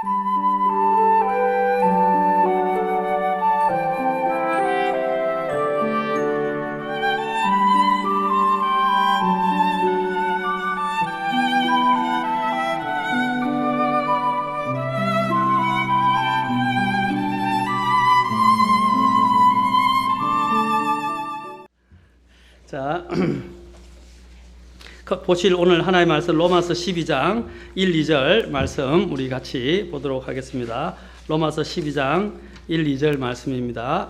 자, 보실 오늘 하나님의 말씀 로마서 12장 1, 2절 말씀 우리 같이 보도록 하겠습니다. 로마서 12장 1, 2절 말씀입니다.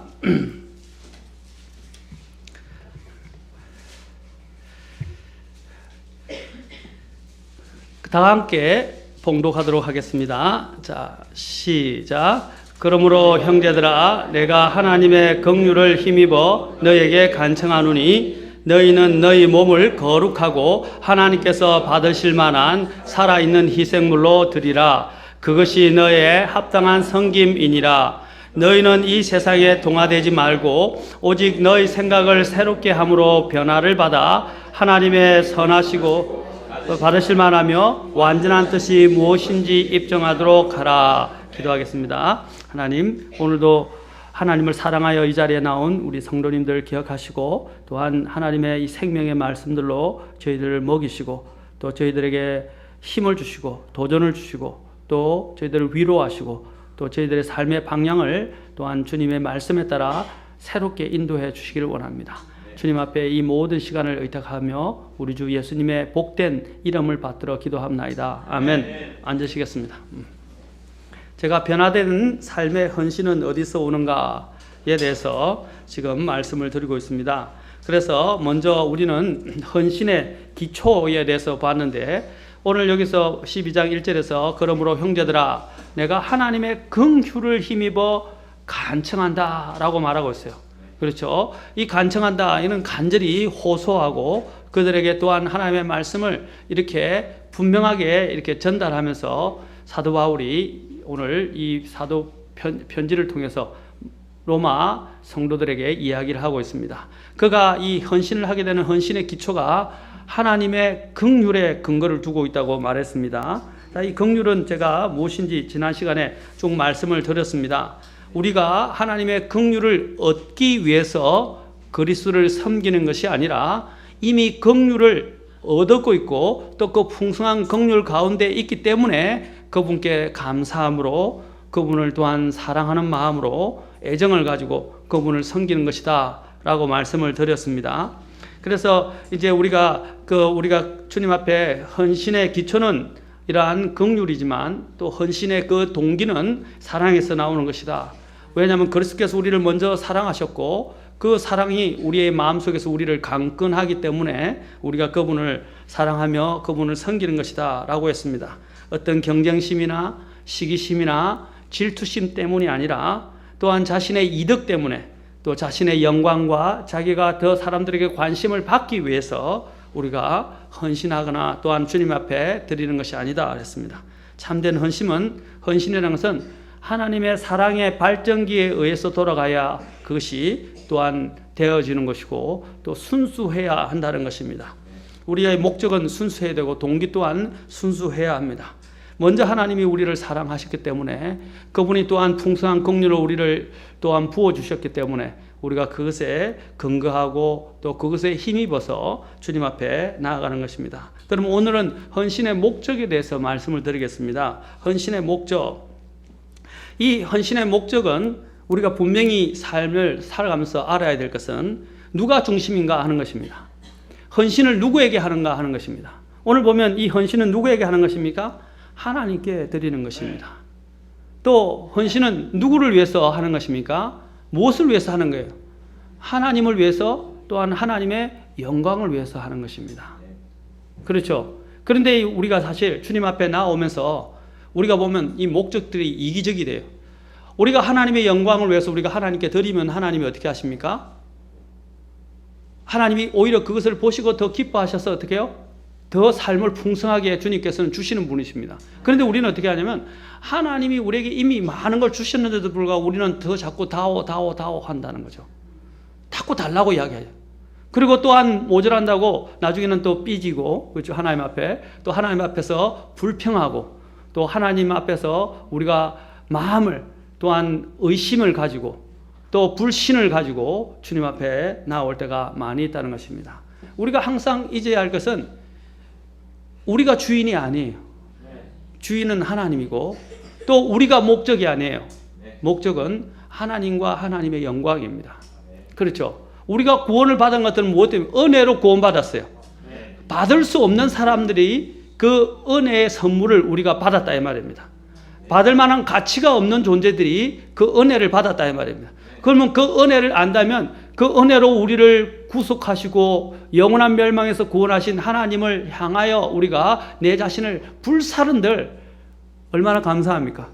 다 함께 봉독하도록 하겠습니다. 자, 시작. 그러므로 형제들아 내가 하나님의 긍휼을 힘입어 너에게 간청하노니 너희는 너희 몸을 거룩하고 하나님께서 받으실 만한 살아있는 희생물로 드리라. 그것이 너의 합당한 섬김이니라. 너희는 이 세상에 동화되지 말고 오직 너희 생각을 새롭게 함으로 변화를 받아 하나님의 선하시고 받으실 만하며 완전한 뜻이 무엇인지 입증하도록 하라. 기도하겠습니다. 하나님, 오늘도 하나님을 사랑하여 이 자리에 나온 우리 성도님들 기억하시고 또한 하나님의 이 생명의 말씀들로 저희들을 먹이시고 또 저희들에게 힘을 주시고 도전을 주시고 또 저희들을 위로하시고 또 저희들의 삶의 방향을 또한 주님의 말씀에 따라 새롭게 인도해 주시기를 원합니다. 주님 앞에 이 모든 시간을 의탁하며 우리 주 예수님의 복된 이름을 받들어 기도합나이다. 아멘. 앉으시겠습니다. 제가 변화되는 삶의 헌신은 어디서 오는가에 대해서 지금 말씀을 드리고 있습니다. 그래서 먼저 우리는 헌신의 기초에 대해서 봤는데 오늘 여기서 12장 1절에서 그러므로 형제들아 내가 하나님의 긍휼을 힘입어 간청한다 라고 말하고 있어요. 그렇죠? 이 간청한다 이는 간절히 호소하고 그들에게 또한 하나님의 말씀을 이렇게 분명하게 이렇게 전달하면서 사도 바울이 오늘 이 사도 편지를 통해서 로마 성도들에게 이야기를 하고 있습니다. 그가 이 헌신을 하게 되는 헌신의 기초가 하나님의 긍휼에 근거를 두고 있다고 말했습니다. 이 긍휼은 제가 무엇인지 지난 시간에 쭉 말씀을 드렸습니다. 우리가 하나님의 긍휼을 얻기 위해서 그리스도를 섬기는 것이 아니라 이미 긍휼을 얻었고 있고 또 그 풍성한 긍휼 가운데 있기 때문에 그분께 감사함으로 그분을 또한 사랑하는 마음으로 애정을 가지고 그분을 섬기는 것이다 라고 말씀을 드렸습니다. 그래서 이제 우리가 주님 앞에 헌신의 기초는 이러한 긍휼이지만 또 헌신의 그 동기는 사랑에서 나오는 것이다. 왜냐하면 그리스도께서 우리를 먼저 사랑하셨고 그 사랑이 우리의 마음속에서 우리를 강건하기 때문에 우리가 그분을 사랑하며 그분을 섬기는 것이다 라고 했습니다. 어떤 경쟁심이나 시기심이나 질투심 때문이 아니라 또한 자신의 이득 때문에 또 자신의 영광과 자기가 더 사람들에게 관심을 받기 위해서 우리가 헌신하거나 또한 주님 앞에 드리는 것이 아니다 그랬습니다. 참된 헌신이라는 것은 하나님의 사랑의 발전기에 의해서 돌아가야 그것이 또한 되어지는 것이고 또 순수해야 한다는 것입니다. 우리의 목적은 순수해야 되고 동기 또한 순수해야 합니다. 먼저 하나님이 우리를 사랑하셨기 때문에 그분이 또한 풍성한 긍휼을 우리를 또한 부어주셨기 때문에 우리가 그것에 근거하고 또 그것에 힘입어서 주님 앞에 나아가는 것입니다. 그럼 오늘은 헌신의 목적에 대해서 말씀을 드리겠습니다. 헌신의 목적. 이 헌신의 목적은 우리가 분명히 삶을 살아가면서 알아야 될 것은 누가 중심인가 하는 것입니다. 헌신을 누구에게 하는가 하는 것입니다. 오늘 보면 이 헌신은 누구에게 하는 것입니까? 하나님께 드리는 것입니다. 또 헌신은 누구를 위해서 하는 것입니까? 무엇을 위해서 하는 거예요? 하나님을 위해서 또한 하나님의 영광을 위해서 하는 것입니다. 그렇죠? 그런데 우리가 사실 주님 앞에 나오면서 우리가 보면 이 목적들이 이기적이 돼요. 우리가 하나님의 영광을 위해서 우리가 하나님께 드리면 하나님이 어떻게 하십니까? 하나님이 오히려 그것을 보시고 더 기뻐하셔서 어떻게 해요? 더 삶을 풍성하게 주님께서는 주시는 분이십니다. 그런데 우리는 어떻게 하냐면 하나님이 우리에게 이미 많은 걸 주셨는데도 불구하고 우리는 더 자꾸 다오 한다는 거죠. 자꾸 달라고 이야기해요. 그리고 또한 모자란다고 나중에는 또 삐지고, 그렇죠? 하나님 앞에 또 하나님 앞에서 불평하고 또 하나님 앞에서 우리가 마음을 또한 의심을 가지고 또 불신을 가지고 주님 앞에 나올 때가 많이 있다는 것입니다. 우리가 항상 잊어야 할 것은 우리가 주인이 아니에요. 주인은 하나님이고 또 우리가 목적이 아니에요. 목적은 하나님과 하나님의 영광입니다. 그렇죠? 우리가 구원을 받은 것들은 무엇 때문에? 은혜로 구원받았어요. 받을 수 없는 사람들이 그 은혜의 선물을 우리가 받았다 이 말입니다. 받을 만한 가치가 없는 존재들이 그 은혜를 받았다 이 말입니다. 그러면 그 은혜를 안다면 그 은혜로 우리를 구속하시고 영원한 멸망에서 구원하신 하나님을 향하여 우리가 내 자신을 불사른들 얼마나 감사합니까?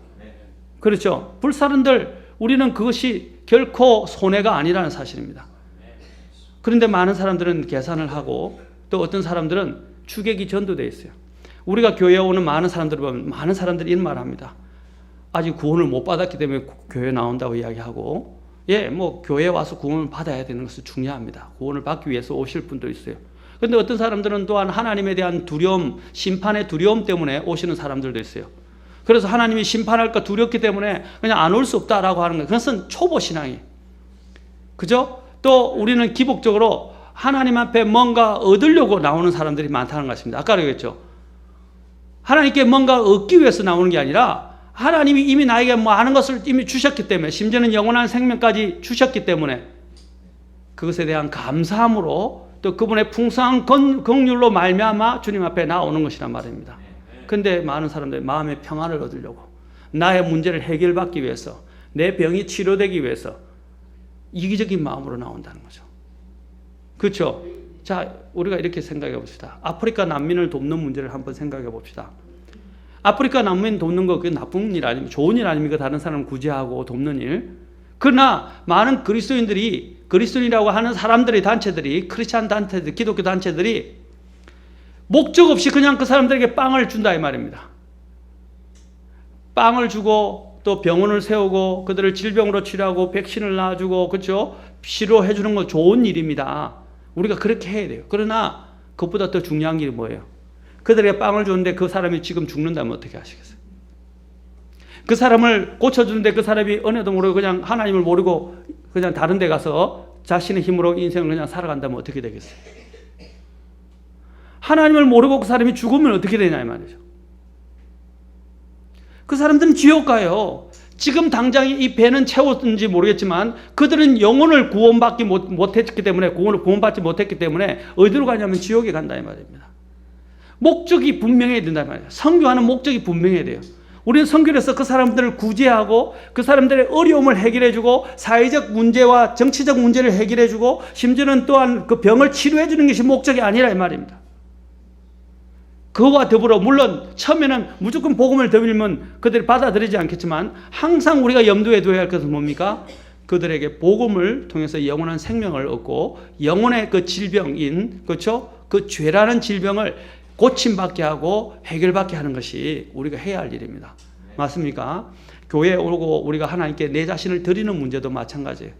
그렇죠? 불사른들 우리는 그것이 결코 손해가 아니라는 사실입니다. 그런데 많은 사람들은 계산을 하고 또 어떤 사람들은 추격이 전도되어 있어요. 우리가 교회에 오는 많은 사람들을 보면 많은 사람들이 이런 말을 합니다. 아직 구원을 못 받았기 때문에 교회에 나온다고 이야기하고 뭐 교회에 와서 구원을 받아야 되는 것은 중요합니다. 구원을 받기 위해서 오실 분도 있어요. 그런데 어떤 사람들은 또한 하나님에 대한 두려움, 심판의 두려움 때문에 오시는 사람들도 있어요. 그래서 하나님이 심판할까 두렵기 때문에 그냥 안 올 수 없다라고 하는 거예요. 그것은 초보 신앙이에요. 그죠? 또 우리는 기복적으로 하나님 앞에 뭔가 얻으려고 나오는 사람들이 많다는 것입니다. 아까 그랬죠. 하나님께 뭔가 얻기 위해서 나오는 게 아니라 하나님이 이미 나에게 뭐 아는 것을 이미 주셨기 때문에 심지어는 영원한 생명까지 주셨기 때문에 그것에 대한 감사함으로 또 그분의 풍성한 긍휼로 말미암아 주님 앞에 나오는 것이란 말입니다. 그런데 많은 사람들이 마음의 평안을 얻으려고 나의 문제를 해결받기 위해서 내 병이 치료되기 위해서 이기적인 마음으로 나온다는 거죠. 그렇죠? 자, 우리가 이렇게 생각해 봅시다. 아프리카 난민을 돕는 문제를 한번 생각해 봅시다. 아프리카 난민 돕는 거 그게 나쁜 일 아닙니까? 좋은 일 아닙니까? 다른 사람을 구제하고 돕는 일. 그러나 많은 그리스도인들이 그리스도인이라고 하는 사람들의 단체들이 크리스찬 단체들, 기독교 단체들이 목적 없이 그냥 그 사람들에게 빵을 준다 이 말입니다. 빵을 주고 또 병원을 세우고 그들을 질병으로 치료하고 백신을 놔주고 그렇죠? 치료해 주는 건 좋은 일입니다. 우리가 그렇게 해야 돼요. 그러나 그것보다 더 중요한 일이 뭐예요? 그들에게 빵을 주는데 그 사람이 지금 죽는다면 어떻게 하시겠어요? 그 사람을 고쳐주는데 그 사람이 은혜도 모르고 그냥 하나님을 모르고 그냥 다른 데 가서 자신의 힘으로 인생을 그냥 살아간다면 어떻게 되겠어요? 하나님을 모르고 그 사람이 죽으면 어떻게 되냐 이 말이죠. 그 사람들은 지옥 가요. 지금 당장 이 배는 채웠는지 모르겠지만 그들은 영혼을 구원받지 못했기 때문에 구원받지 못했기 때문에 어디로 가냐면 지옥에 간다 이 말입니다. 목적이 분명해야 된다 이 말이에요. 선교하는 목적이 분명해야 돼요. 우리는 선교를 해서 그 사람들을 구제하고 그 사람들의 어려움을 해결해주고 사회적 문제와 정치적 문제를 해결해주고 심지어는 또한 그 병을 치료해주는 것이 목적이 아니라 이 말입니다. 그거와 더불어 물론 처음에는 무조건 복음을 들으면 그들이 받아들이지 않겠지만 항상 우리가 염두에 둬야 할 것은 뭡니까? 그들에게 복음을 통해서 영원한 생명을 얻고 영혼의 그 질병인 그렇죠? 그 죄라는 질병을 고침받게 하고 해결받게 하는 것이 우리가 해야 할 일입니다. 맞습니까? 교회에 오고 우리가 하나님께 내 자신을 드리는 문제도 마찬가지예요.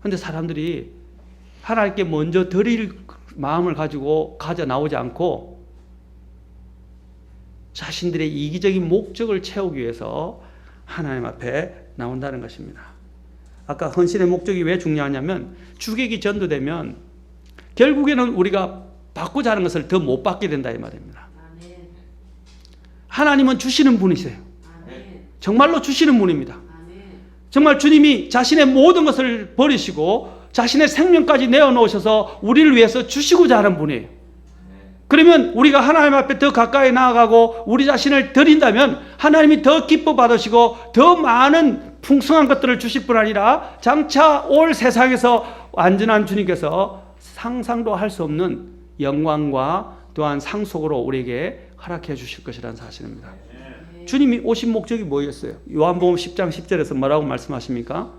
그런데 사람들이 하나님께 먼저 드릴 마음을 가지고 가져 나오지 않고 자신들의 이기적인 목적을 채우기 위해서 하나님 앞에 나온다는 것입니다. 아까 헌신의 목적이 왜 중요하냐면 주객이 전도되면 결국에는 우리가 받고자 하는 것을 더 못 받게 된다 이 말입니다. 하나님은 주시는 분이세요. 정말로 주시는 분입니다. 정말 주님이 자신의 모든 것을 버리시고 자신의 생명까지 내어놓으셔서 우리를 위해서 주시고자 하는 분이에요. 그러면 우리가 하나님 앞에 더 가까이 나아가고 우리 자신을 드린다면 하나님이 더 기뻐 받으시고 더 많은 풍성한 것들을 주실 뿐 아니라 장차 올 세상에서 완전한 주님께서 상상도 할 수 없는 영광과 또한 상속으로 우리에게 허락해 주실 것이라는 사실입니다. 주님이 오신 목적이 뭐였어요? 요한복음 10장 10절에서 뭐라고 말씀하십니까?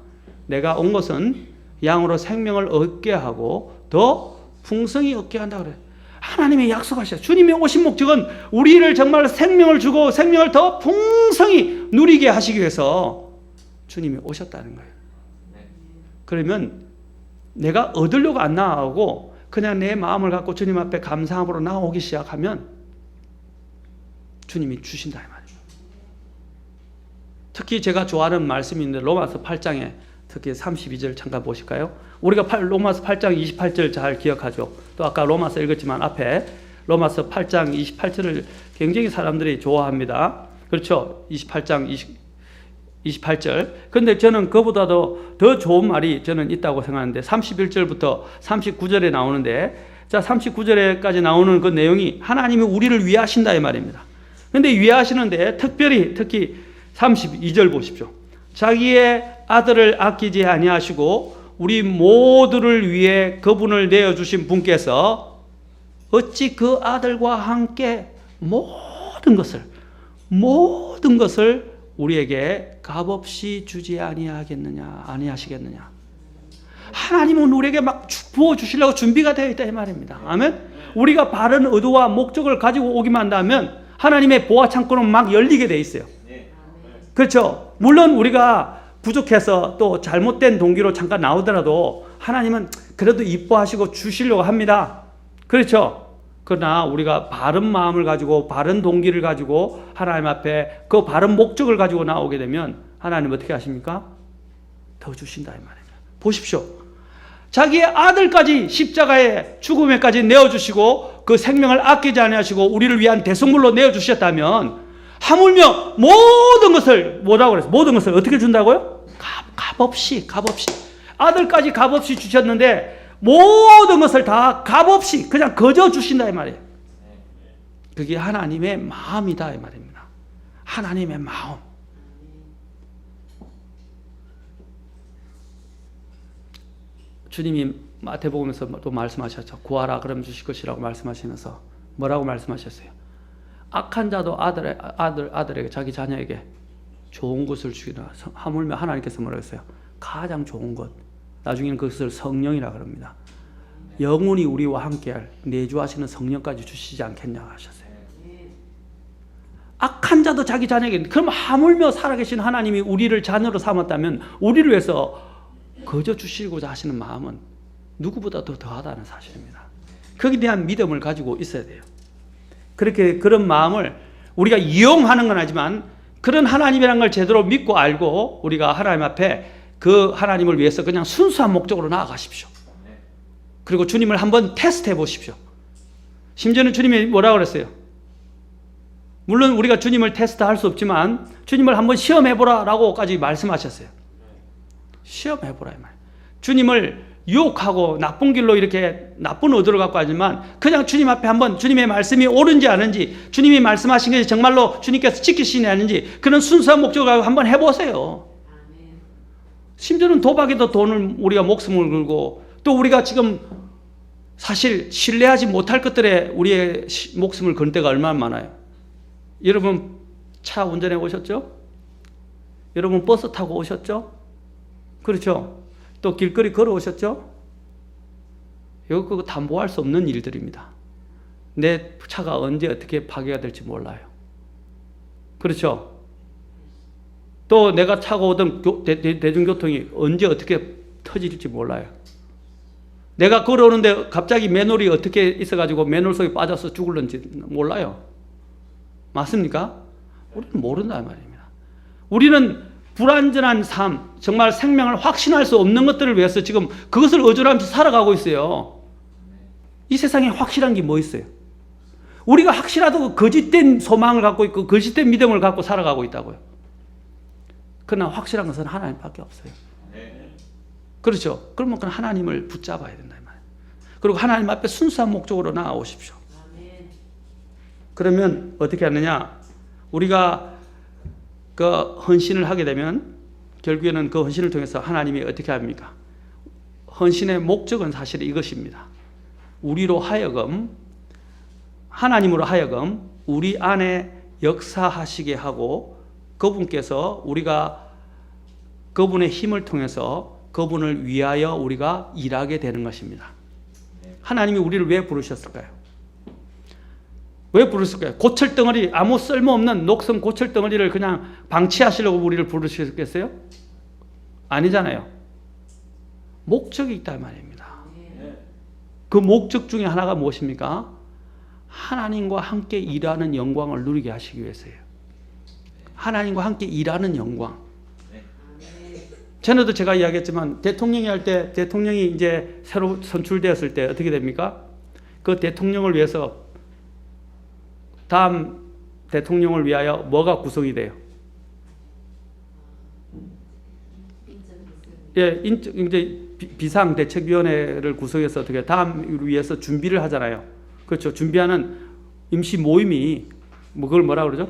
내가 온 것은 양으로 생명을 얻게 하고 더 풍성히 얻게 한다 그래요. 하나님이 약속하셨어요. 주님이 오신 목적은 우리를 정말 생명을 주고 생명을 더 풍성히 누리게 하시기 위해서 주님이 오셨다는 거예요. 그러면 내가 얻으려고 안 나아가고 그냥 내 마음을 갖고 주님 앞에 감사함으로 나오기 시작하면 주님이 주신다 이 말이에요. 특히 제가 좋아하는 말씀이 있는데 로마서 8장에 특히 32절 잠깐 보실까요? 우리가 로마서 8장 28절 잘 기억하죠. 또 아까 로마서 읽었지만 앞에 로마서 8장 28절을 굉장히 사람들이 좋아합니다. 그렇죠? 28장 28절. 근데 저는 그보다도 더 좋은 말이 저는 있다고 생각하는데 31절부터 39절에 나오는데, 자 39절에까지 나오는 그 내용이 하나님이 우리를 위하신다 이 말입니다. 근데 위하시는데 특히 32절 보십시오. 자기의 아들을 아끼지 아니하시고 우리 모두를 위해 그분을 내어주신 분께서 어찌 그 아들과 함께 모든 것을 우리에게 값없이 주지 아니하시겠느냐. 하나님은 우리에게 막 부어주시려고 준비가 되어 있다 이 말입니다. 아멘. 우리가 바른 의도와 목적을 가지고 오기만 한다면 하나님의 보화 창고는 막 열리게 돼 있어요. 그렇죠. 물론 우리가 부족해서 또 잘못된 동기로 잠깐 나오더라도 하나님은 그래도 이뻐하시고 주시려고 합니다. 그렇죠. 그러나 우리가 바른 마음을 가지고 바른 동기를 가지고 하나님 앞에 그 바른 목적을 가지고 나오게 되면 하나님 어떻게 하십니까? 더 주신다 이 말입니다. 보십시오. 자기의 아들까지 십자가의 죽음에까지 내어주시고 그 생명을 아끼지 아니하시고 우리를 위한 대성물로 내어주셨다면 하물며 모든 것을 뭐라고 그랬어요? 모든 것을 어떻게 준다고요? 값없이 아들까지 값없이 주셨는데 모든 것을 다 값없이 그냥 거저 주신다 이 말이에요. 그게 하나님의 마음이다 이 말입니다. 하나님의 마음. 주님이 마태복음에서 또 말씀하셨죠. 구하라 그럼 주실 것이라고 말씀하시면서 뭐라고 말씀하셨어요? 악한 자도 아들에게 자기 자녀에게 좋은 것을 주기나 하물며 하나님께서 뭐라고 했어요? 가장 좋은 것. 나중에는 그것을 성령이라 그럽니다. 영원히 우리와 함께할 내주하시는 성령까지 주시지 않겠냐 하셨어요. 악한 자도 자기 자녀에게. 그럼 하물며 살아계신 하나님이 우리를 자녀로 삼았다면 우리를 위해서 거저 주시고자 하시는 마음은 누구보다 더 더하다는 사실입니다. 거기에 대한 믿음을 가지고 있어야 돼요. 그런 마음을 우리가 이용하는 건 아니지만 그런 하나님이라는 걸 제대로 믿고 알고 우리가 하나님 앞에 그 하나님을 위해서 그냥 순수한 목적으로 나아가십시오. 그리고 주님을 한번 테스트해 보십시오. 심지어는 주님이 뭐라고 그랬어요? 물론 우리가 주님을 테스트할 수 없지만 주님을 한번 시험해보라 라고까지 말씀하셨어요. 시험해보라 이 말. 주님을 유혹하고 나쁜 길로 이렇게 나쁜 의도를 갖고 하지만 그냥 주님 앞에 한번 주님의 말씀이 옳은지 아닌지, 주님이 말씀하신 것이 정말로 주님께서 지키시지 않은지 그런 순수한 목적을 가지고 한번 해보세요. 심지어는 도박에도 돈을 우리가 목숨을 걸고 또 우리가 지금 사실 신뢰하지 못할 것들에 우리의 목숨을 건 때가 얼마나 많아요. 여러분 차 운전해 오셨죠? 여러분 버스 타고 오셨죠? 그렇죠? 또 길거리 걸어오셨죠? 이거 그거 담보할 수 없는 일들입니다. 내 차가 언제 어떻게 파괴가 될지 몰라요. 그렇죠? 또 내가 타고 오던 대중교통이 언제 어떻게 터질지 몰라요. 내가 걸어오는데 갑자기 맨홀이 어떻게 있어가지고 맨홀 속에 빠져서 죽을는지 몰라요. 맞습니까? 우리는 모른다 말입니다. 우리는 불완전한 삶, 정말 생명을 확신할 수 없는 것들을 위해서 지금 그것을 어지러하면서 살아가고 있어요. 이 세상에 확실한 게 뭐 있어요? 우리가 확실하다고 거짓된 소망을 갖고 있고 거짓된 믿음을 갖고 살아가고 있다고요. 그러나 확실한 것은 하나님밖에 없어요. 그렇죠? 그러면 하나님을 붙잡아야 된다 이 말이에요. 그리고 하나님 앞에 순수한 목적으로 나아오십시오. 그러면 어떻게 하느냐? 우리가 그 헌신을 하게 되면 결국에는 그 헌신을 통해서 하나님이 어떻게 합니까? 헌신의 목적은 사실 이것입니다. 우리로 하여금, 하나님으로 하여금 우리 안에 역사하시게 하고 그분께서 우리가 그분의 힘을 통해서 그분을 위하여 우리가 일하게 되는 것입니다. 하나님이 우리를 왜 부르셨을까요? 왜 부르셨을까요? 고철덩어리, 아무 쓸모없는 녹슨 고철덩어리를 그냥 방치하시려고 우리를 부르셨겠어요? 아니잖아요. 목적이 있단 말입니다. 그 목적 중에 하나가 무엇입니까? 하나님과 함께 일하는 영광을 누리게 하시기 위해서예요. 하나님과 함께 일하는 영광. 전에도 제가 이야기했지만 대통령이 할 때 대통령이 이제 새로 선출되었을 때 어떻게 됩니까? 그 대통령을 위해서 다음 대통령을 위하여 뭐가 구성이 돼요? 예, 이제 비상대책위원회를 구성해서 어떻게 다음을 위해서 준비를 하잖아요. 그렇죠. 준비하는 임시 모임이 그걸 뭐라 그러죠?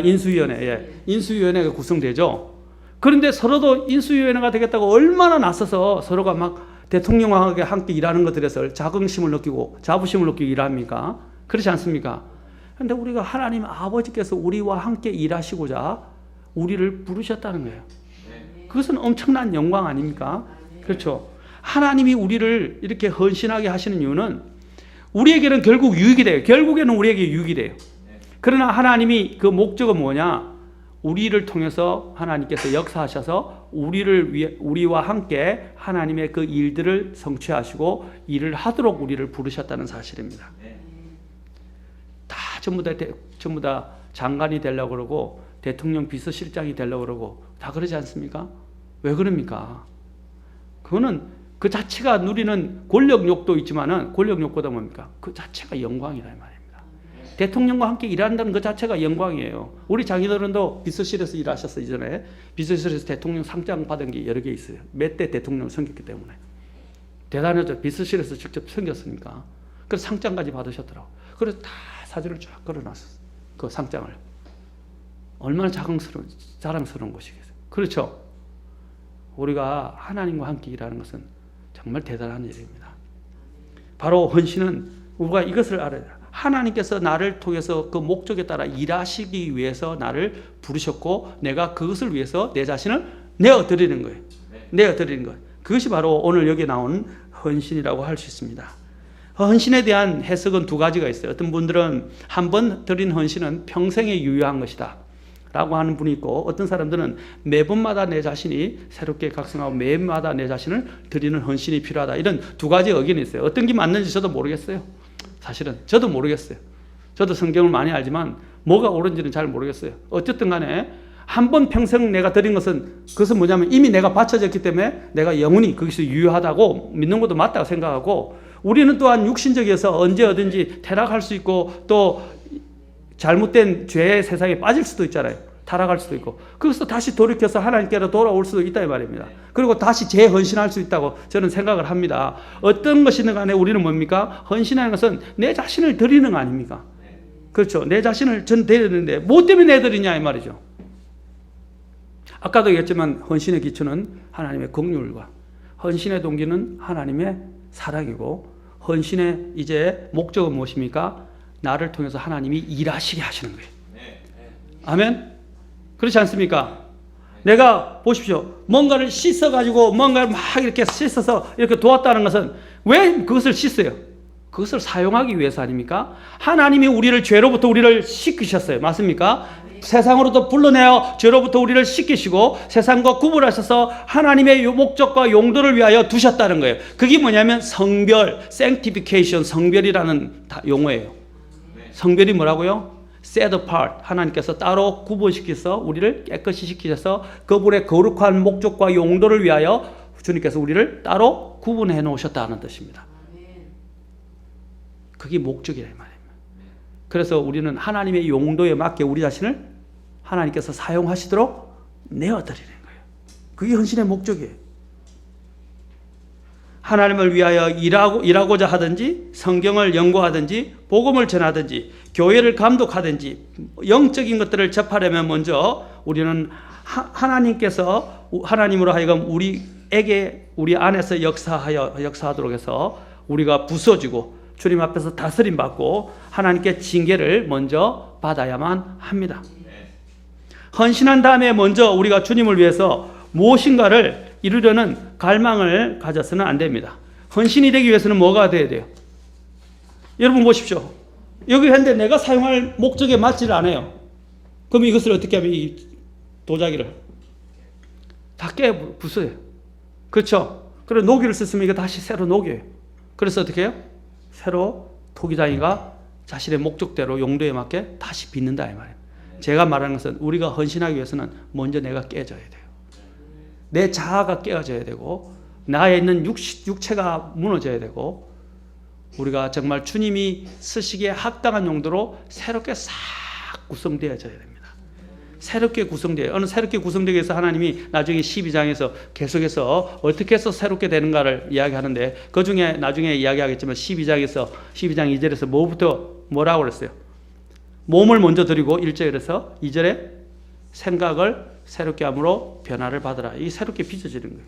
인수위원회. 예. 인수위원회가 구성되죠. 그런데 서로도 인수위원회가 되겠다고 얼마나 나서서 서로가 막 대통령과 함께 일하는 것들에서 자긍심을 느끼고 자부심을 느끼고 일합니까? 그렇지 않습니까? 그런데 우리가 하나님 아버지께서 우리와 함께 일하시고자 우리를 부르셨다는 거예요. 그것은 엄청난 영광 아닙니까? 그렇죠. 하나님이 우리를 이렇게 헌신하게 하시는 이유는 우리에게는 결국 유익이 돼요. 결국에는 우리에게 유익이 돼요. 그러나 하나님이 그 목적은 뭐냐? 우리를 통해서 하나님께서 역사하셔서 우리와 함께 하나님의 그 일들을 성취하시고 일을 하도록 우리를 부르셨다는 사실입니다. 다 전부 다 장관이 되려고 그러고 대통령 비서실장이 되려고 그러고 다 그러지 않습니까? 왜 그럽니까? 그거는 그 자체가 누리는 권력욕도 있지만은 권력욕보다 뭡니까? 그 자체가 영광이다 이 말입니다. 대통령과 함께 일한다는 그 자체가 영광이에요. 우리 장인어른도 비서실에서 일하셨어요. 이전에 비서실에서 대통령 상장 받은 게 여러 개 있어요. 몇 대 대통령을 섬겼기 때문에 대단하죠. 비서실에서 직접 섬겼으니까. 그래서 상장까지 받으셨더라고. 그래서 다 사진을 쫙 걸어놨었어요. 그 상장을. 얼마나 자랑스러운 것이겠어요. 그렇죠. 우리가 하나님과 함께 일하는 것은 정말 대단한 일입니다. 바로 헌신은 우리가 이것을 알아야 돼요. 하나님께서 나를 통해서 그 목적에 따라 일하시기 위해서 나를 부르셨고 내가 그것을 위해서 내 자신을 내어드리는 거예요. 내어드리는 것. 그것이 바로 오늘 여기 나온 헌신이라고 할 수 있습니다. 헌신에 대한 해석은 두 가지가 있어요. 어떤 분들은 한 번 드린 헌신은 평생에 유효한 것이다 라고 하는 분이 있고, 어떤 사람들은 매번마다 내 자신이 새롭게 각성하고 매번마다 내 자신을 드리는 헌신이 필요하다, 이런 두 가지 의견이 있어요. 어떤 게 맞는지 저도 모르겠어요. 사실은 저도 모르겠어요. 저도 성경을 많이 알지만 뭐가 옳은지는 잘 모르겠어요. 어쨌든 간에 한 번 평생 내가 드린 것은, 그것은 뭐냐면 이미 내가 바쳐졌기 때문에 내가 영원히 거기서 유효하다고 믿는 것도 맞다고 생각하고, 우리는 또한 육신적이어서 언제 어딘지 타락할 수 있고 또 잘못된 죄의 세상에 빠질 수도 있잖아요. 타락할 수도 있고, 그래서 다시 돌이켜서 하나님께로 돌아올 수도 있다 이 말입니다. 그리고 다시 재헌신할 수 있다고 저는 생각을 합니다. 어떤 것이든 간에 우리는 뭡니까? 헌신하는 것은 내 자신을 드리는 거 아닙니까? 그렇죠. 내 자신을 전 드리는데 뭐 때문에 내드리냐 이 말이죠. 아까도 얘기했지만 헌신의 기초는 하나님의 긍휼과, 헌신의 동기는 하나님의 사랑이고, 헌신의 이제 목적은 무엇입니까? 나를 통해서 하나님이 일하시게 하시는 거예요. 아멘? 그렇지 않습니까? 내가 보십시오. 뭔가를 씻어가지고 뭔가를 막 이렇게 씻어서 이렇게 도왔다는 것은 왜 그것을 씻어요? 그것을 사용하기 위해서 아닙니까? 하나님이 우리를 죄로부터 우리를 씻기셨어요. 맞습니까? 세상으로부터 불러내어 죄로부터 우리를 씻기시고 세상과 구분하셔서 하나님의 목적과 용도를 위하여 두셨다는 거예요. 그게 뭐냐면 성별, sanctification, 성별이라는 용어예요. 성별이 뭐라고요? set apart. 하나님께서 따로 구분시켜서 우리를 깨끗이 시키셔서 그분의 거룩한 목적과 용도를 위하여 주님께서 우리를 따로 구분해 놓으셨다는 뜻입니다. 그게 목적이라 이 말입니다. 그래서 우리는 하나님의 용도에 맞게 우리 자신을 하나님께서 사용하시도록 내어드리는 거예요. 그게 헌신의 목적이에요. 하나님을 위하여 일하고자 하든지, 성경을 연구하든지, 복음을 전하든지, 교회를 감독하든지, 영적인 것들을 접하려면 먼저 우리는 하나님께서 하나님으로 하여금 우리에게 우리 안에서 역사하도록 해서 우리가 부서지고 주님 앞에서 다스림 받고 하나님께 징계를 먼저 받아야만 합니다. 헌신한 다음에 먼저 우리가 주님을 위해서 무엇인가를 이루려는 갈망을 가져서는 안 됩니다. 헌신이 되기 위해서는 뭐가 돼야 돼요? 여러분 보십시오. 여기 했는데 내가 사용할 목적에 맞지를 않아요. 그럼 이것을 어떻게 하면 이 도자기를 다 부숴요. 그렇죠? 그리고 녹이를 썼으면 이거 다시 새로 녹여요. 그래서 어떻게 해요? 새로 토기장이가 자신의 목적대로 용도에 맞게 다시 빚는다 이 말이에요. 제가 말하는 것은 우리가 헌신하기 위해서는 먼저 내가 깨져야 돼요. 내 자아가 깨어져야 되고 나에 있는 육체가 무너져야 되고 우리가 정말 주님이 쓰시기에 합당한 용도로 새롭게 싹 구성되어져야 됩니다. 새롭게 구성돼요. 어느 새롭게 구성되기 위해서 하나님이 나중에 12장에서 계속해서 어떻게 해서 새롭게 되는가를 이야기하는데 그 중에 나중에 이야기하겠지만 12장 2절에서 뭐라고 그랬어요? 몸을 먼저 드리고 1절에서 2절에 생각을 새롭게 함으로 변화를 받으라. 이게 새롭게 빚어지는 거예요.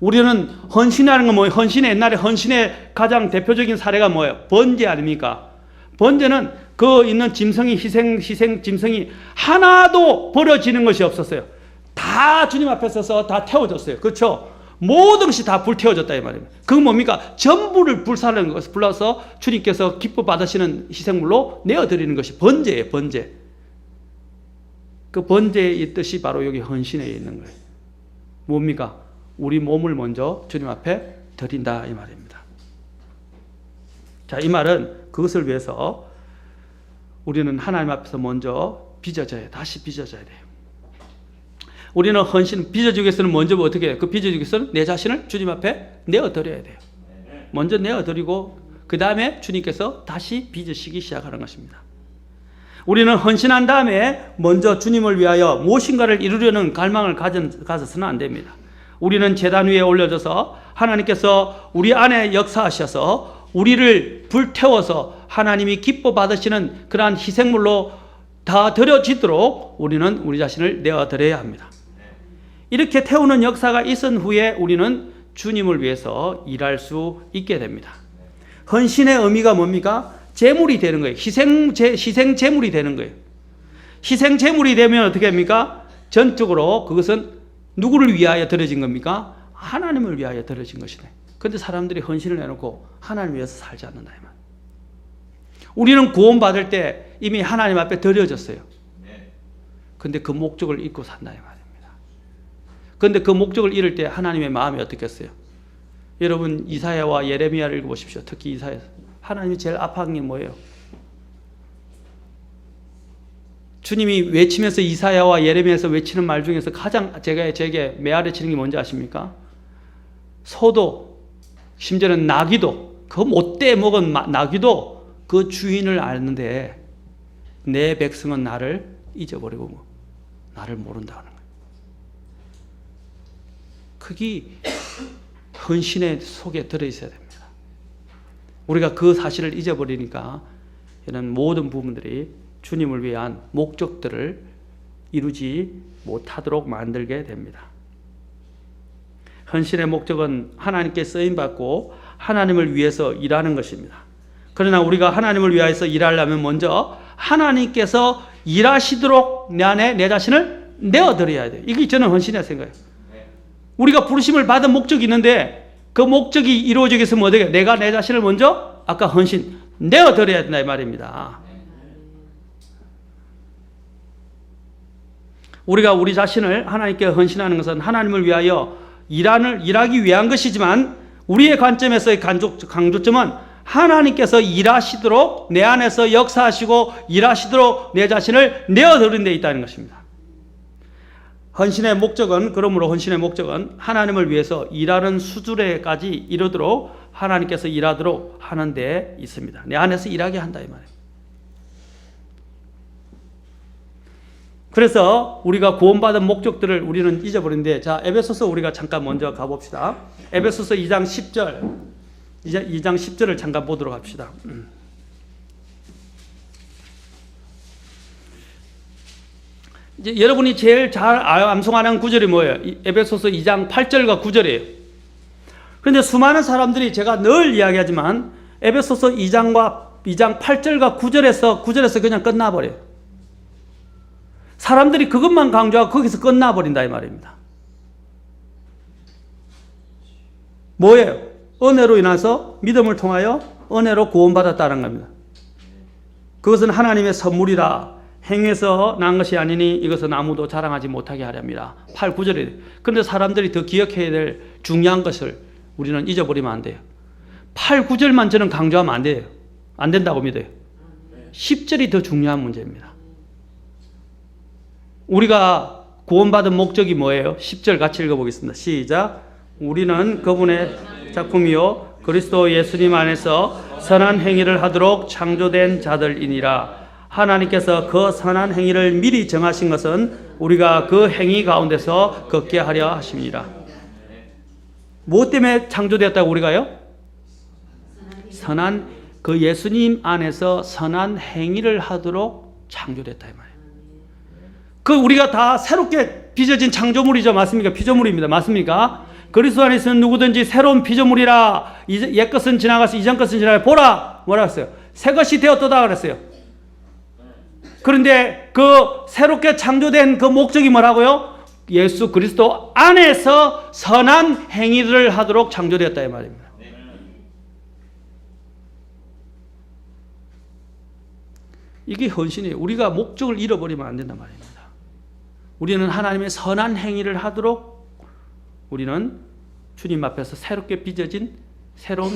우리는 헌신하는 건 뭐예요? 옛날에 헌신의 가장 대표적인 사례가 뭐예요? 번제 아닙니까? 번제는 그 있는 짐승이 희생 짐승이 하나도 버려지는 것이 없었어요. 다 주님 앞에 서서 다 태워졌어요. 그렇죠? 모든 것이 다 불태워졌다 이 말입니다. 그건 뭡니까? 전부를 불사르는 것을 불러서 주님께서 기뻐 받으시는 희생물로 내어드리는 것이 번제예요. 번제. 그 번제의 뜻이 바로 여기 헌신에 있는 거예요. 뭡니까? 우리 몸을 먼저 주님 앞에 드린다 이 말입니다. 자, 이 말은 그것을 위해서 우리는 하나님 앞에서 먼저 다시 빚어져야 돼요. 우리는 헌신, 빚어지기 위해서는 먼저 어떻게 해요? 그 빚어지기 위해서는 내 자신을 주님 앞에 내어드려야 돼요. 먼저 내어드리고 그 다음에 주님께서 다시 빚으시기 시작하는 것입니다. 우리는 헌신한 다음에 먼저 주님을 위하여 무엇인가를 이루려는 갈망을 가져서는 안 됩니다. 우리는 제단 위에 올려져서 하나님께서 우리 안에 역사하셔서 우리를 불태워서 하나님이 기뻐 받으시는 그러한 희생물로 다 드려지도록 우리는 우리 자신을 내어드려야 합니다. 이렇게 태우는 역사가 있은 후에 우리는 주님을 위해서 일할 수 있게 됩니다. 헌신의 의미가 뭡니까? 제물이 되는 거예요. 희생 제물이 되는 거예요. 희생 제물이 되면 어떻게 합니까? 전적으로 그것은 누구를 위하여 드려진 겁니까? 하나님을 위하여 드려진 것이네. 그런데 사람들이 헌신을 해놓고 하나님 위해서 살지 않는다 이 말. 우리는 구원받을 때 이미 하나님 앞에 드려졌어요. 그런데 그 목적을 잊고 산다 이 말입니다. 그런데 그 목적을 잃을 때 하나님의 마음이 어떻겠어요? 여러분 이사야와 예레미야를 읽어보십시오. 특히 이사야. 하나님이 제일 아파하는 게 뭐예요? 주님이 외치면서 이사야와 예레미야에서 외치는 말 중에서 가장 제게 메아리치는 게 뭔지 아십니까? 소도 심지어는 나귀도 그 못돼 먹은 나귀도 그 주인을 아는데 내 백성은 나를 잊어버리고 나를 모른다는 거예요. 그게 헌신의 속에 들어있어야 됩니다. 우리가 그 사실을 잊어버리니까 이런 모든 부분들이 주님을 위한 목적들을 이루지 못하도록 만들게 됩니다. 헌신의 목적은 하나님께 쓰임받고 하나님을 위해서 일하는 것입니다. 그러나 우리가 하나님을 위해서 일하려면 먼저 하나님께서 일하시도록 내 안에 내 자신을 내어드려야 돼요. 이게 저는 헌신의 생각이에요. 우리가 부르심을 받은 목적이 있는데 그 목적이 이루어지기 위해서 뭐 어떻게 내가 내 자신을 먼저 아까 헌신 내어드려야 된다 이 말입니다. 우리가 우리 자신을 하나님께 헌신하는 것은 하나님을 위하여 일하기 위한 것이지만 우리의 관점에서의 강조점은 하나님께서 일하시도록 내 안에서 역사하시고 일하시도록 내 자신을 내어드린 데 있다는 것입니다. 헌신의 목적은 그러므로 헌신의 목적은 하나님을 위해서 일하는 수준에까지 이르도록 하나님께서 일하도록 하는 데 있습니다. 내 안에서 일하게 한다 이 말이에요. 그래서 우리가 구원받은 목적들을 우리는 잊어버린데 자 에베소서 우리가 잠깐 먼저 가봅시다. 에베소서 2장 10절 2장 10절을 잠깐 보도록 합시다. 이제 여러분이 제일 잘 암송하는 구절이 뭐예요? 에베소서 2장 8절과 9절이에요. 그런데 수많은 사람들이 제가 늘 이야기하지만 에베소서 2장 8절과 9절에서 그냥 끝나버려요. 사람들이 그것만 강조하고 거기서 끝나버린다 이 말입니다. 뭐예요? 은혜로 인해서 믿음을 통하여 은혜로 구원받았다는 겁니다. 그것은 하나님의 선물이라 행해서 난 것이 아니니 이것은 아무도 자랑하지 못하게 하렵니다. 8, 9절에. 그런데 사람들이 더 기억해야 될 중요한 것을 우리는 잊어버리면 안 돼요. 8, 9절만 저는 강조하면 안 돼요. 안 된다고 믿어요. 10절이 더 중요한 문제입니다. 우리가 구원받은 목적이 뭐예요? 10절 같이 읽어보겠습니다. 시작. 우리는 그분의 작품이요 그리스도 예수님 안에서 선한 행위를 하도록 창조된 자들이니라. 하나님께서 그 선한 행위를 미리 정하신 것은 우리가 그 행위 가운데서 걷게 하려 하십니다. 무엇 때문에 창조되었다고 우리가요? 선한 그 예수님 안에서 선한 행위를 하도록 창조됐다 이 말이에요. 그 우리가 다 새롭게 빚어진 창조물이죠. 맞습니까? 피조물입니다. 맞습니까? 그리스도 안에 있는 누구든지 새로운 피조물이라. 옛 것은 지나가서 이전 것은 지나가 보라. 뭐라 했어요? 새 것이 되었도다 그랬어요. 그런데 그 새롭게 창조된 그 목적이 뭐라고요? 예수 그리스도 안에서 선한 행위를 하도록 창조되었다 이 말입니다. 이게 헌신이에요. 우리가 목적을 잃어버리면 안 된단 말입니다. 우리는 하나님의 선한 행위를 하도록 우리는 주님 앞에서 새롭게 빚어진 새로운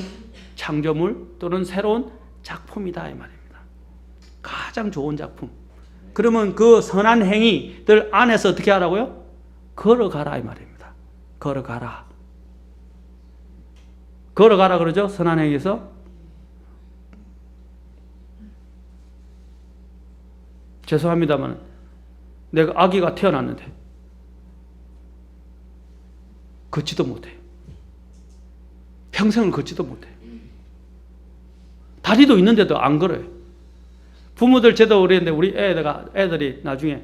창조물 또는 새로운 작품이다 이 말입니다. 가장 좋은 작품. 그러면 그 선한 행위들 안에서 어떻게 하라고요? 걸어가라 이 말입니다. 걸어가라. 걸어가라 그러죠? 선한 행위에서. 죄송합니다만 내가 아기가 태어났는데 걷지도 못해요. 평생을 걷지도 못해요. 다리도 있는데도 안 걸어요. 부모들 저도 그랬는데 우리 애들이 나중에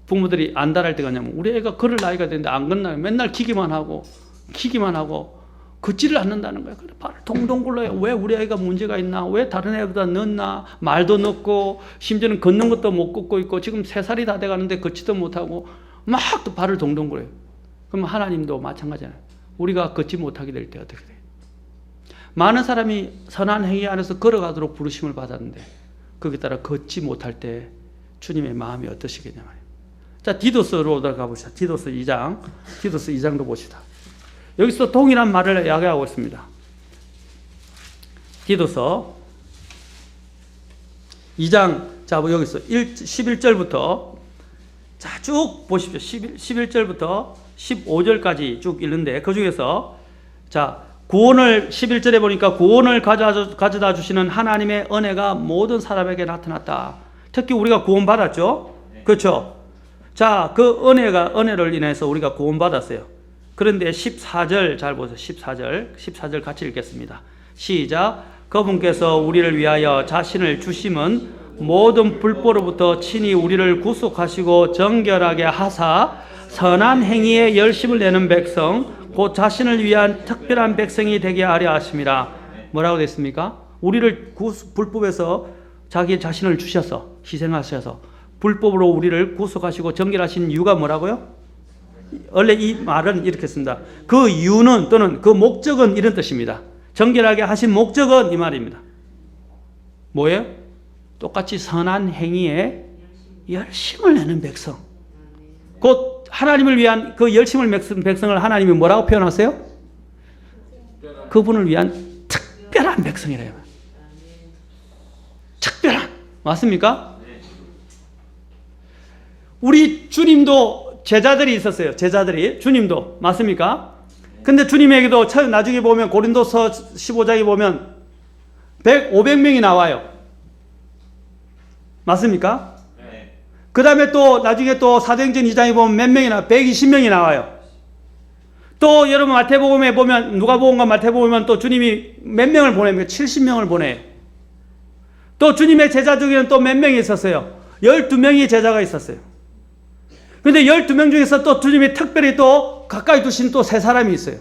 부모들이 안달할 때가 뭐냐면 우리 애가 걸을 나이가 됐는데 안 걷나요? 맨날 기기만 하고 걷지를 않는다는 거예요. 그래 발을 동동 굴러요. 왜 우리 애가 문제가 있나? 왜 다른 애보다 늦나? 말도 늦고 심지어는 걷는 것도 못 걷고 있고 지금 3살이 다 돼가는데 걷지도 못하고 막 또 발을 동동 굴어요. 그럼 하나님도 마찬가지잖아요. 우리가 걷지 못하게 될 때 어떻게 돼요? 많은 사람이 선한 행위 안에서 걸어가도록 부르심을 받았는데 거기에 따라 걷지 못할 때 주님의 마음이 어떠시겠냐 말이에요. 자, 디도스로 들어가 봅시다. 디도스 2장도 봅시다. 여기서 동일한 말을 이야기하고 있습니다. 디도서 2장, 자, 여기서 11절부터, 자, 쭉 보십시오. 11절부터 15절까지 쭉 읽는데, 그 중에서, 자, 구원을, 11절에 보니까 구원을 가져다 주시는 하나님의 은혜가 모든 사람에게 나타났다. 특히 우리가 구원받았죠? 그렇죠? 자, 그 은혜를 인해서 우리가 구원받았어요. 그런데 14절 잘 보세요. 14절 같이 읽겠습니다. 시작. 그분께서 우리를 위하여 자신을 주심은 모든 불법으로부터 친히 우리를 구속하시고 정결하게 하사 선한 행위에 열심을 내는 백성 곧 자신을 위한 특별한 백성이 되게 하려 하심이라. 뭐라고 됐습니까? 우리를 불법에서 자기 자신을 주셔서 희생하셔서 불법으로 우리를 구속하시고 정결하신 이유가 뭐라고요? 원래 이 말은 이렇게 씁니다. 그 이유는 또는 그 목적은 이런 뜻입니다. 정결하게 하신 목적은 이 말입니다. 뭐예요? 똑같이 선한 행위에 열심을 내는 백성. 곧 하나님을 위한 그 열심을 맺은 백성을 하나님이 뭐라고 표현하세요? 그분을 위한 특별한 백성이래요. 특별한. 맞습니까? 우리 주님도 제자들이 있었어요. 제자들이. 주님도. 맞습니까? 근데 주님에게도 나중에 보면 고린도서 15장에 보면 500명이 나와요. 맞습니까? 네. 그 다음에 또 나중에 또 사도행전 2장에 보면 몇 명이 나와요? 120명이 나와요. 또 여러분 마태복음에 보면 누가복음과 마태복음에 또 주님이 몇 명을 보냅니까? 70명을 보내요. 또 주님의 제자 중에는 또 몇 명이 있었어요? 12명의 제자가 있었어요. 근데 12명 중에서 또 주님이 특별히 또 가까이 두신 또 3사람이 있어요.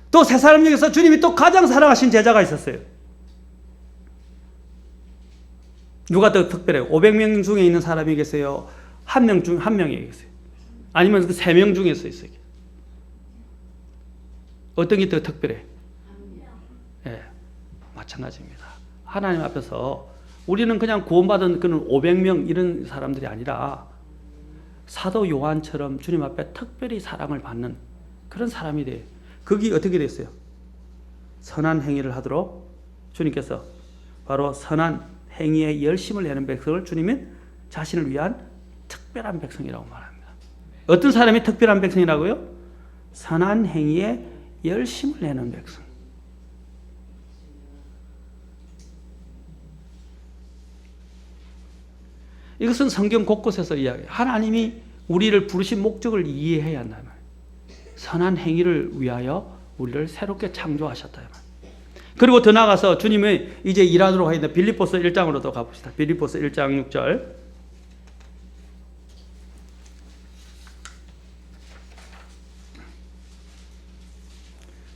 또 3사람 중에서 주님이 또 가장 사랑하신 제자가 있었어요. 누가 더 특별해요? 500명 중에 있는 사람이 계세요? 한 명이 계세요? 아니면 그 3명 중에서 있어요? 어떤 게 더 특별해? 예, 마찬가지입니다. 하나님 앞에서 우리는 그냥 구원받은 그는 500명 이런 사람들이 아니라 사도 요한처럼 주님 앞에 특별히 사랑을 받는 그런 사람이 돼요. 그게 어떻게 됐어요? 선한 행위를 하도록 주님께서 바로 선한 행위에 열심을 내는 백성을 주님은 자신을 위한 특별한 백성이라고 말합니다. 어떤 사람이 특별한 백성이라고요? 선한 행위에 열심을 내는 백성. 이것은 성경 곳곳에서 이야기해요. 하나님이 우리를 부르신 목적을 이해해야 한다. 선한 행위를 위하여 우리를 새롭게 창조하셨다. 그리고 더 나아가서 주님이 이제 일하도록 하는데 빌립보서 1장으로 또 가봅시다. 빌립보서 1장 6절.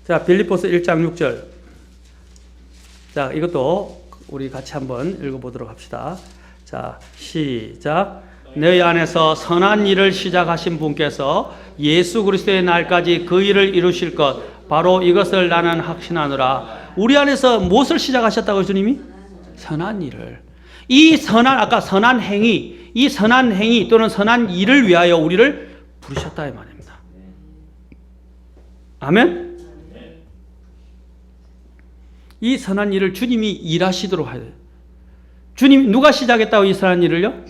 자, 빌립보서 1장 6절. 자, 이것도 우리 같이 한번 읽어보도록 합시다. 자, 시작. 너희 안에서 선한 일을 시작하신 분께서 예수 그리스도의 날까지 그 일을 이루실 것, 바로 이것을 나는 확신하노라. 우리 안에서 무엇을 시작하셨다고 주님이? 선한 일을. 이 선한, 아까 선한 행위, 이 선한 행위 또는 선한 일을 위하여 우리를 부르셨다 이 말입니다. 아멘? 이 선한 일을 주님이 일하시도록 해야 돼요. 주님, 누가 시작했다고 이 선한 일을요?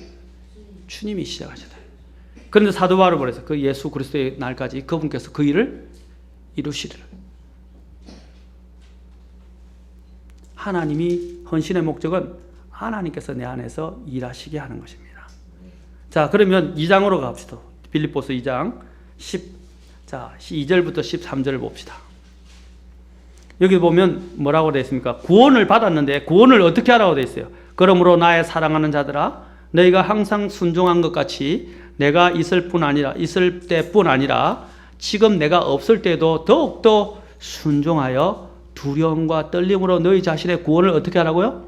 주님이 시작하셨다. 그런데 사도 바울은 그래서 그 예수 그리스도의 날까지 그분께서 그 일을 이루시리라. 하나님이 헌신의 목적은 하나님께서 내 안에서 일하시게 하는 것입니다. 자, 그러면 2장으로 갑시다. 빌립보서 2장 2절부터 13절을 봅시다. 여기 보면 뭐라고 되어 있습니까? 구원을 받았는데 구원을 어떻게 하라고 되어 있어요? 그러므로 나의 사랑하는 자들아, 너희가 항상 순종한 것 같이 내가 있을 때뿐 아니라 지금 내가 없을 때도 더욱더 순종하여 두려움과 떨림으로 너희 자신의 구원을 어떻게 하라고요?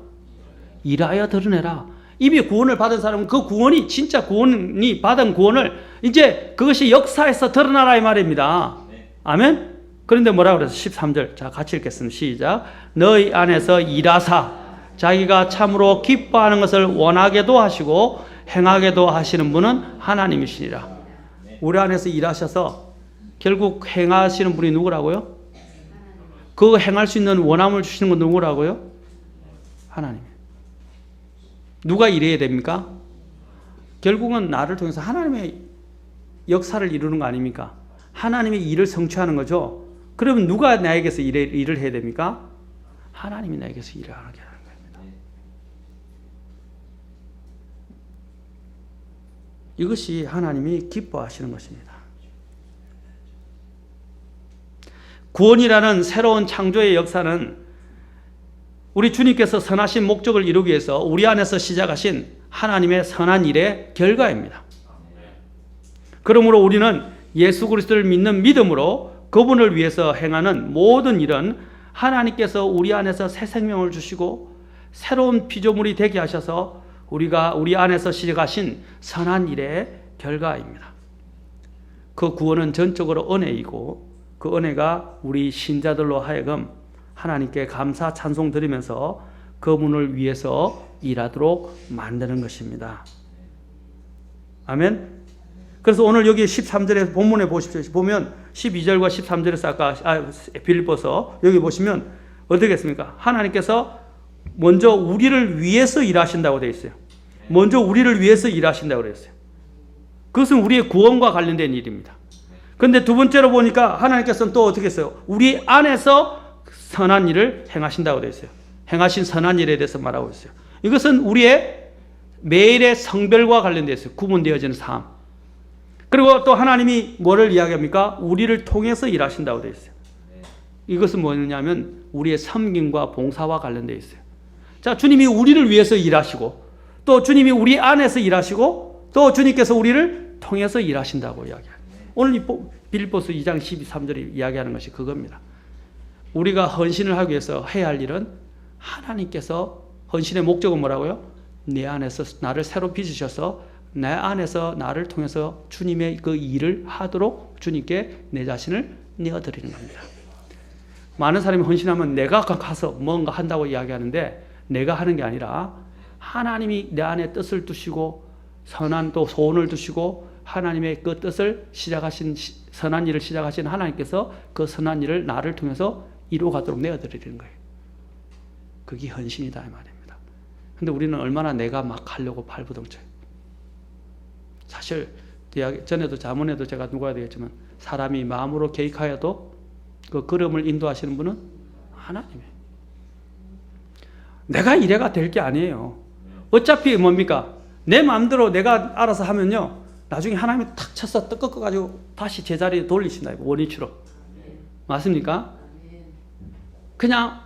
일하여 드러내라. 이미 구원을 받은 사람은 그 구원이 진짜 구원이 받은 구원을 이제 그것이 역사에서 드러나라 이 말입니다. 아멘? 그런데 뭐라고 그래서 13절. 자, 같이 읽겠습니다. 시작. 너희 안에서 일하사 자기가 참으로 기뻐하는 것을 원하게도 하시고 행하게도 하시는 분은 하나님이시니라. 우리 안에서 일하셔서 결국 행하시는 분이 누구라고요? 그 행할 수 있는 원함을 주시는 건 누구라고요? 하나님. 누가 일해야 됩니까? 결국은 나를 통해서 하나님의 역사를 이루는 거 아닙니까? 하나님의 일을 성취하는 거죠. 그러면 누가 나에게서 일을 해야 됩니까? 하나님이 나에게서 일을 하게 하는 겁니다. 이것이 하나님이 기뻐하시는 것입니다. 구원이라는 새로운 창조의 역사는 우리 주님께서 선하신 목적을 이루기 위해서 우리 안에서 시작하신 하나님의 선한 일의 결과입니다. 그러므로 우리는 예수 그리스도를 믿는 믿음으로 그분을 위해서 행하는 모든 일은 하나님께서 우리 안에서 새 생명을 주시고 새로운 피조물이 되게 하셔서 우리 안에서 시작하신 선한 일의 결과입니다. 그 구원은 전적으로 은혜이고 그 은혜가 우리 신자들로 하여금 하나님께 감사 찬송 드리면서 그분을 위해서 일하도록 만드는 것입니다. 아멘. 그래서 오늘 여기 13절에 본문에 보십시오. 보면 12절과 13절에서 아까 빌립보서 여기 보시면 어떻게 했습니까? 하나님께서 먼저 우리를 위해서 일하신다고 되어 있어요. 먼저 우리를 위해서 일하신다고 되어 있어요. 그것은 우리의 구원과 관련된 일입니다. 그런데 두 번째로 보니까 하나님께서는 또 어떻게 했어요? 우리 안에서 선한 일을 행하신다고 되어 있어요. 행하신 선한 일에 대해서 말하고 있어요. 이것은 우리의 매일의 성별과 관련되어 있어요. 구분되어지는 삶. 그리고 또 하나님이 뭐를 이야기합니까? 우리를 통해서 일하신다고 되어 있어요. 이것은 뭐냐면 우리의 섬김과 봉사와 관련되어 있어요. 자, 주님이 우리를 위해서 일하시고 또 주님이 우리 안에서 일하시고 또 주님께서 우리를 통해서 일하신다고 이야기합니다. 오늘 이 빌립보서 2장 12~13절이 이야기하는 것이 그겁니다. 우리가 헌신을 하기 위해서 해야 할 일은 하나님께서 헌신의 목적은 뭐라고요? 내 안에서 나를 새로 빚으셔서 내 안에서 나를 통해서 주님의 그 일을 하도록 주님께 내 자신을 내어드리는 겁니다. 많은 사람이 헌신하면 내가 가서 뭔가 한다고 이야기하는데 내가 하는 게 아니라 하나님이 내 안에 뜻을 두시고 선한 또 소원을 두시고 하나님의 그 뜻을 시작하신 선한 일을 시작하신 하나님께서 그 선한 일을 나를 통해서 이루어가도록 내어드리는 거예요. 그게 헌신이다 이 말입니다. 근데 우리는 얼마나 내가 막 하려고 발부동쳐요. 사실 전에도 자문에도 제가 누가 되겠지만 사람이 마음으로 계획하여도 그 걸음을 인도하시는 분은 하나님이에요. 내가 이래가 될 게 아니에요. 어차피 뭡니까? 내 마음대로 내가 알아서 하면요, 나중에 하나님이 탁 쳐서 꺾어가지고 다시 제자리에 돌리신다. 원위치로. 맞습니까? 그냥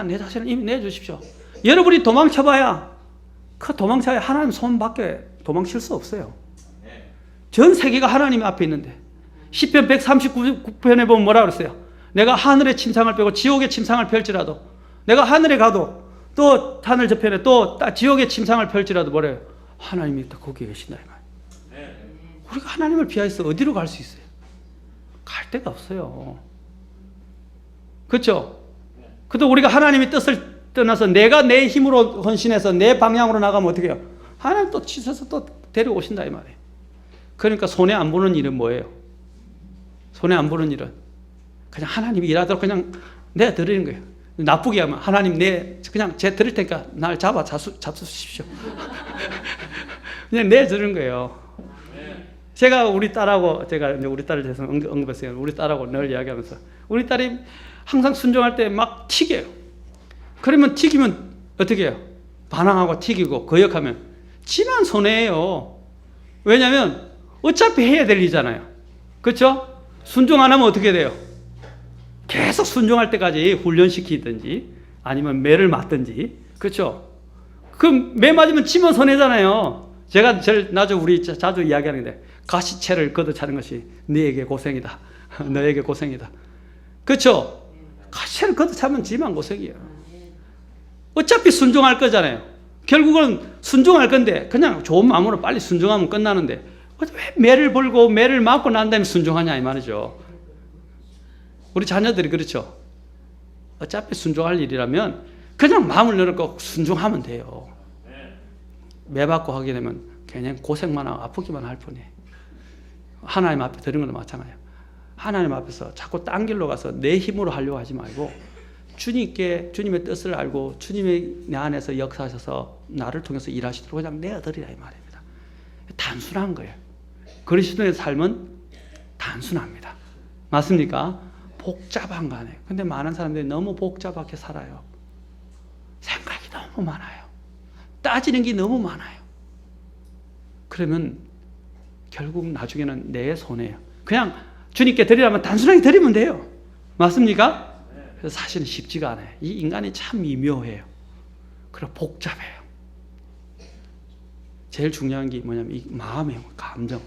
내 자신을 이미 내주십시오. 여러분이 도망쳐봐야, 그 도망쳐야 하나님 손 밖에 도망칠 수 없어요. 전 세계가 하나님 앞에 있는데, 시편 139편에 보면 뭐라 그랬어요? 내가 하늘의 침상을 빼고 지옥의 침상을 펼지라도, 내가 하늘에 가도 또 하늘 저편에 또 지옥의 침상을 펼지라도 뭐래요? 하나님이 또 거기에 계신다 이 말. 우리가 하나님을 피해서 어디로 갈 수 있어요? 갈 데가 없어요. 그렇죠? 그래도 우리가 하나님의 뜻을 떠나서 내가 내 힘으로 헌신해서 내 방향으로 나가면 어떻게 해요? 하나님 또 치셔서 또 데려오신다 이 말이에요. 그러니까 손해 안 보는 일은 뭐예요? 손해 안 보는 일은 그냥 하나님이 일하도록 그냥 내드리는 거예요. 나쁘게 하면 하나님 그냥 제 드릴 테니까 날 잡수십시오. 그냥 내주는 거예요. 제가 우리 딸하고 제가 이제 우리 딸을 대해서 언급했어요. 우리 딸하고 늘 이야기하면서 우리 딸이 항상 순종할 때 막 튀겨요. 그러면 튀기면 어떻게 해요? 반항하고 튀기고 거역하면 지만 손해예요. 왜냐하면 어차피 해야 될 일이잖아요. 그렇죠? 순종 안 하면 어떻게 돼요? 계속 순종할 때까지 훈련시키든지 아니면 매를 맞든지. 그렇죠? 그럼 매 맞으면 지면 손해잖아요. 제가 제일 우리 자주 이야기하는데 가시채를 걷어차는 것이 너에게 고생이다. 너에게 고생이다. 그렇죠? 가시채를 걷어차면 지만 고생이에요. 어차피 순종할 거잖아요. 결국은 순종할 건데 그냥 좋은 마음으로 빨리 순종하면 끝나는데 왜 매를 벌고 매를 맞고 난 다음에 순종하냐 이 말이죠. 우리 자녀들이 그렇죠. 어차피 순종할 일이라면 그냥 마음을 열고 순종하면 돼요. 매 받고 하게 되면 그냥 고생만 하고 아프기만 할 뿐이에요. 하나님 앞에 드리는 것도 마찬가지예요. 하나님 앞에서 자꾸 딴 길로 가서 내 힘으로 하려고 하지 말고 주님의 뜻을 알고 주님의 내 안에서 역사하셔서 나를 통해서 일하시도록 그냥 내어드리라 이 말입니다. 단순한 거예요. 그리스도의 삶은 단순합니다. 맞습니까? 복잡한 거 아니에요. 근데 많은 사람들이 너무 복잡하게 살아요. 생각이 너무 많아요. 따지는 게 너무 많아요. 그러면 결국 나중에는 내 손해예요. 그냥 주님께 드리라면 단순하게 드리면 돼요. 맞습니까? 그래서 사실은 쉽지가 않아요. 이 인간이 참 미묘해요. 그리고 복잡해요. 제일 중요한 게 뭐냐면 이 마음이에요. 감정.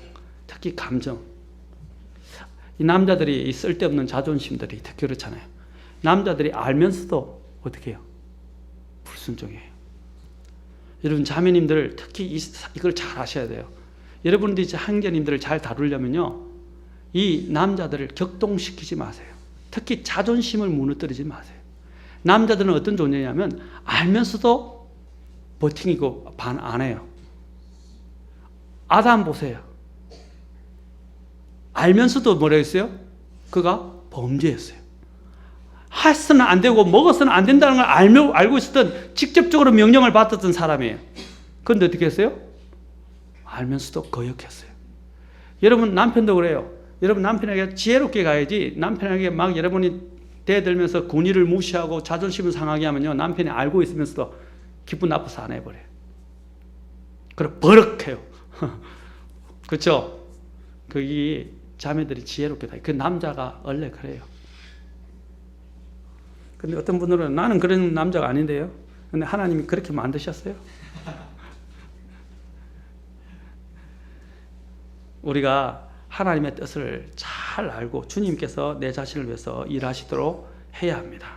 특히 감정. 이 남자들이 이 쓸데없는 자존심들이 특히 그렇잖아요. 남자들이 알면서도 어떻게 해요? 불순종해요. 여러분 자매님들 특히 이걸 잘 아셔야 돼요. 여러분들이 이제 한겨님들을 잘 다루려면요, 이 남자들을 격동시키지 마세요. 특히 자존심을 무너뜨리지 마세요. 남자들은 어떤 존재냐면 알면서도 버팅이고 반 안 해요. 아담 보세요. 알면서도 뭐라 했어요? 그가 범죄했어요. 해서는 안 되고 먹어서는 안 된다는 걸 알고 있었던, 직접적으로 명령을 받았던 사람이에요. 그런데 어떻게 했어요? 알면서도 거역했어요. 여러분 남편도 그래요. 여러분 남편에게 지혜롭게 가야지, 남편에게 막 여러분이 대들면서 군의를 무시하고 자존심을 상하게 하면요, 남편이 알고 있으면서도 기분 나빠서 안 해버려요. 그리고 버럭해요. 그렇죠? 그게 자매들이 지혜롭게 다. 그 남자가 원래 그래요. 근데 어떤 분들은 나는 그런 남자가 아닌데요. 근데 하나님이 그렇게 만드셨어요. 우리가 하나님의 뜻을 잘 알고 주님께서 내 자신을 위해서 일하시도록 해야 합니다.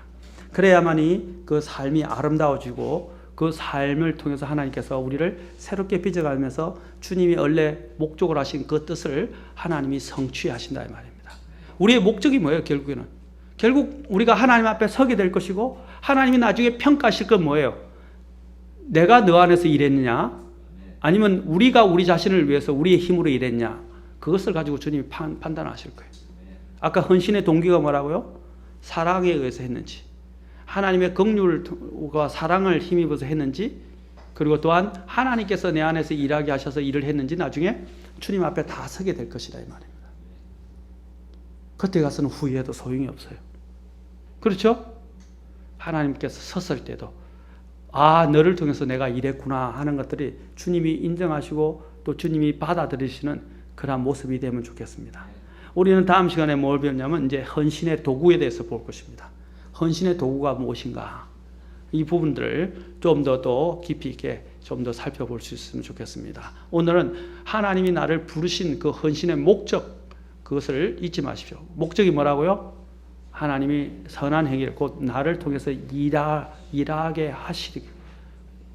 그래야만이 그 삶이 아름다워지고 그 삶을 통해서 하나님께서 우리를 새롭게 빚어가면서 주님이 원래 목적으로 하신 그 뜻을 하나님이 성취하신다 이 말입니다. 우리의 목적이 뭐예요? 결국 우리가 하나님 앞에 서게 될 것이고, 하나님이 나중에 평가하실 건 뭐예요? 내가 너 안에서 일했느냐, 아니면 우리가 우리 자신을 위해서 우리의 힘으로 일했냐, 그것을 가지고 주님이 판단하실 거예요. 아까 헌신의 동기가 뭐라고요? 사랑에 의해서 했는지, 하나님의 긍휼과 사랑을 힘입어서 했는지, 그리고 또한 하나님께서 내 안에서 일하게 하셔서 일을 했는지 나중에 주님 앞에 다 서게 될 것이다 이 말입니다. 그때 가서는 후회해도 소용이 없어요. 그렇죠? 하나님께서 섰을 때도 너를 통해서 내가 일했구나 하는 것들이 주님이 인정하시고 또 주님이 받아들이시는 그런 모습이 되면 좋겠습니다. 우리는 다음 시간에 뭘 배우냐면 이제 헌신의 도구에 대해서 볼 것입니다. 헌신의 도구가 무엇인가? 이 부분들을 좀 더 깊이 있게 좀 더 살펴볼 수 있으면 좋겠습니다. 오늘은 하나님이 나를 부르신 그 헌신의 목적, 그것을 잊지 마십시오. 목적이 뭐라고요? 하나님이 선한 행위를 곧 나를 통해서 일하게 하시기,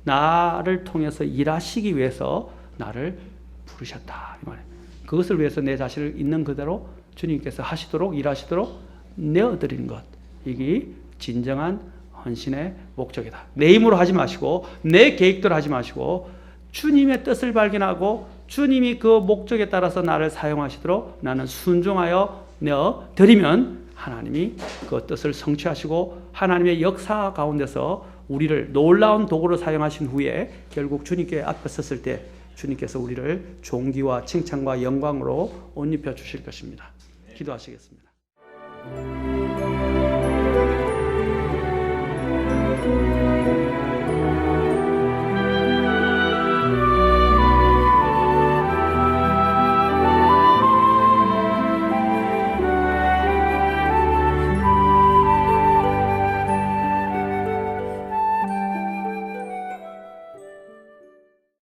나를 통해서 일하시기 위해서 나를 부르셨다 이 말이에요. 그것을 위해서 내 자신을 있는 그대로 주님께서 하시도록 일하시도록 내어드리는 것, 이게 진정한 헌신의 목적이다. 내 힘으로 하지 마시고 내 계획대로 하지 마시고 주님의 뜻을 발견하고 주님이 그 목적에 따라서 나를 사용하시도록 나는 순종하여 내어드리면 하나님이 그 뜻을 성취하시고 하나님의 역사 가운데서 우리를 놀라운 도구로 사용하신 후에 결국 주님께 앞에 섰을 때 주님께서 우리를 존귀와 칭찬과 영광으로 옷 입혀 주실 것입니다. 기도하시겠습니다.